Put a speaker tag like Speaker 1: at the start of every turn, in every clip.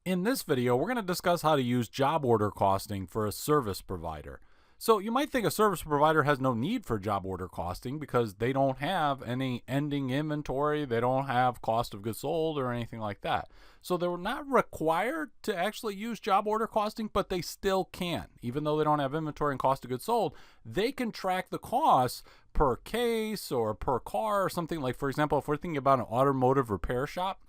Speaker 1: In this video, we're going to discuss how to use job order costing for a service provider. So you might think a service provider has no need for job order costing because they don't have any ending inventory, they don't have cost of goods sold or anything like that. So they're not required to actually use job order costing, but they still can. Even though they don't have inventory and cost of goods sold, they can track the costs per case or per car or something. Like, for example, if we're thinking about an automotive repair shop,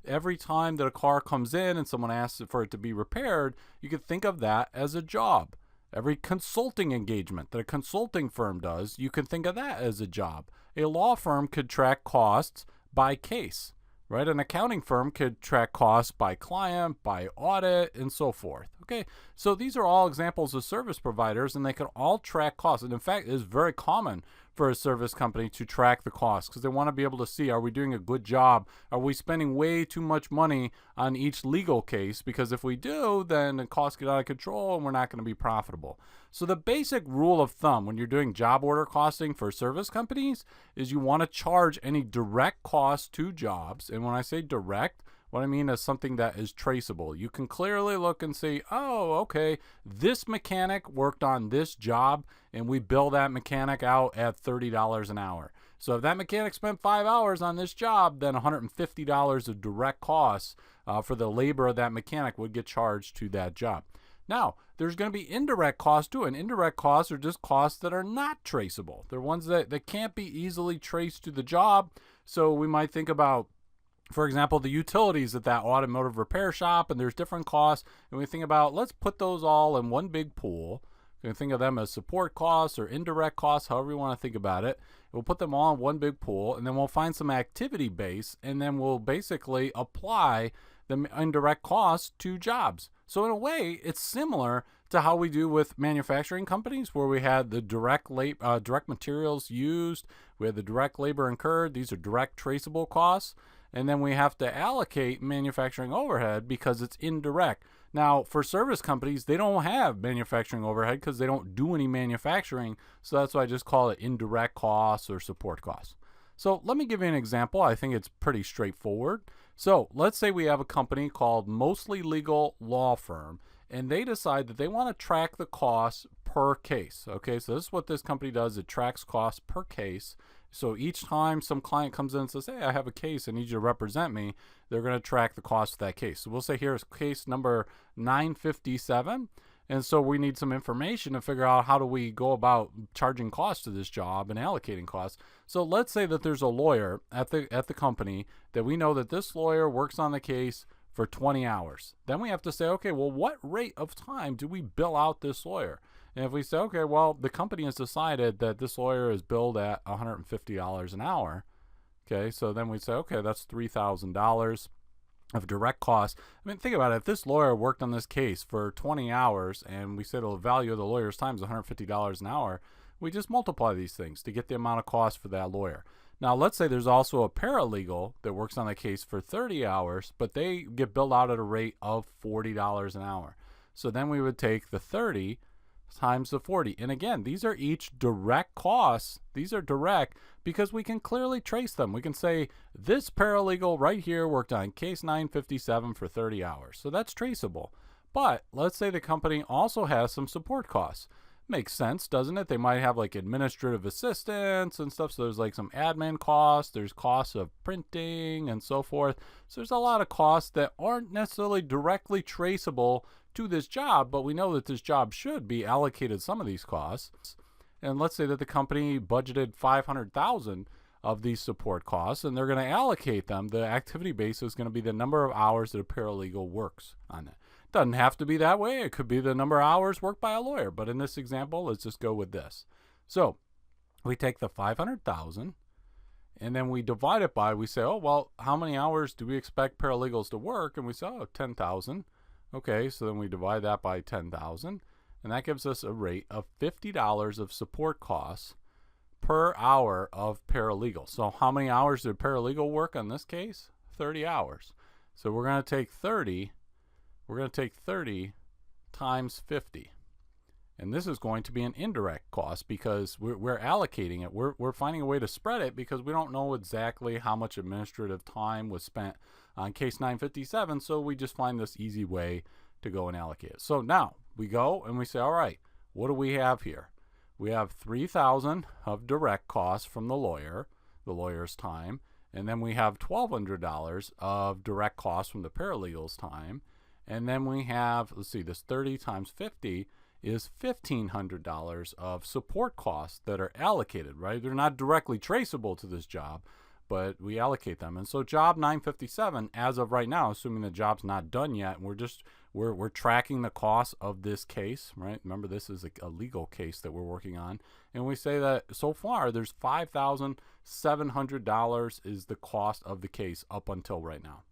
Speaker 1: every time that a car comes in and someone asks for it to be repaired, you could think of that as a job. Every consulting engagement that a consulting firm does, you can think of that as a job. A law firm could track costs by case, right? An accounting firm could track costs by client, by audit, and so forth. Okay, so these are all examples of service providers, and they can all track costs. And in fact, it is very common for a service company to track the costs because they want to be able to see, are we doing a good job? Are we spending way too much money on each legal case? Because if we do, then the costs get out of control and we're not going to be profitable. So the basic rule of thumb when you're doing job order costing for service companies is you want to charge any direct costs to jobs. And when I say direct, what I mean is something that is traceable. You can clearly look and see, oh, okay, this mechanic worked on this job and we bill that mechanic out at $30 an hour. So if that mechanic spent 5 hours on this job, then $150 of direct costs for the labor of that mechanic would get charged to that job. Now, there's going to be indirect costs too, and indirect costs are just costs that are not traceable. They're ones that can't be easily traced to the job. So we might think about, for example, the utilities at that automotive repair shop, and there's different costs, and we think about, let's put those all in one big pool. You can think of them as support costs or indirect costs, however you want to think about it. We'll put them all in one big pool, and then we'll find some activity base, and then we'll basically apply the indirect costs to jobs. So in a way, it's similar to how we do with manufacturing companies, where we had the direct materials used, we had the direct labor incurred. These are direct traceable costs. And then we have to allocate manufacturing overhead because it's indirect. Now, for service companies, they don't have manufacturing overhead because they don't do any manufacturing. So that's why I just call it indirect costs or support costs. So let me give you an example. I think it's pretty straightforward. So let's say we have a company called Mostly Legal Law Firm, and they decide that they want to track the costs per case. Okay, so this is what this company does. It tracks costs per case. So each time some client comes in and says, hey, I have a case, I need you to represent me, they're going to track the cost of that case. So we'll say here's case number 957. And so we need some information to figure out how do we go about charging costs to this job and allocating costs. So let's say that there's a lawyer at the company that we know that this lawyer works on the case for 20 hours. Then we have to say, okay, well, what rate of time do we bill out this lawyer? And if we say, okay, well, the company has decided that this lawyer is billed at $150 an hour, okay, so then we say, okay, that's $3,000 of direct costs. I mean, think about it. If this lawyer worked on this case for 20 hours and we said the value of the lawyer's time is $150 an hour, we just multiply these things to get the amount of cost for that lawyer. Now, let's say there's also a paralegal that works on the case for 30 hours, but they get billed out at a rate of $40 an hour. So then we would take the 30 times the 40. And again, these are each direct costs. These are direct because we can clearly trace them. We can say this paralegal right here worked on case 957 for 30 hours. So that's traceable. But let's say the company also has some support costs. Makes sense, doesn't it? They might have like administrative assistants and stuff. So there's like some admin costs. There's costs of printing and so forth. So there's a lot of costs that aren't necessarily directly traceable to this job, but we know that this job should be allocated some of these costs. And let's say that the company budgeted $500,000 of these support costs, and they're going to allocate them. The activity base is going to be the number of hours that a paralegal works on it. Doesn't have to be that way. It could be the number of hours worked by a lawyer, but in this example, let's just go with this. So we take the $500,000 and then we divide it by, we say, oh, well, how many hours do we expect paralegals to work? And we say, oh, 10,000. Okay, so then we divide that by 10,000, and that gives us a rate of $50 of support costs per hour of paralegal. So how many hours did paralegal work on this case? 30 hours. So we're going to take 30 times 50. And this is going to be an indirect cost because we're allocating it. We're finding a way to spread it because we don't know exactly how much administrative time was spent on case 957, so we just find this easy way to go and allocate it. So now we go and we say, all right, what do we have here? We have $3,000 of direct costs from the lawyer's time, and then we have $1,200 of direct costs from the paralegal's time, and then we have, let's see, this 30 times 50 is $1,500 of support costs that are allocated, right? They're not directly traceable to this job, but we allocate them. And so job 957, as of right now, assuming the job's not done yet, we're tracking the cost of this case, right? Remember, this is a legal case that we're working on. And we say that so far there's $5,700 is the cost of the case up until right now.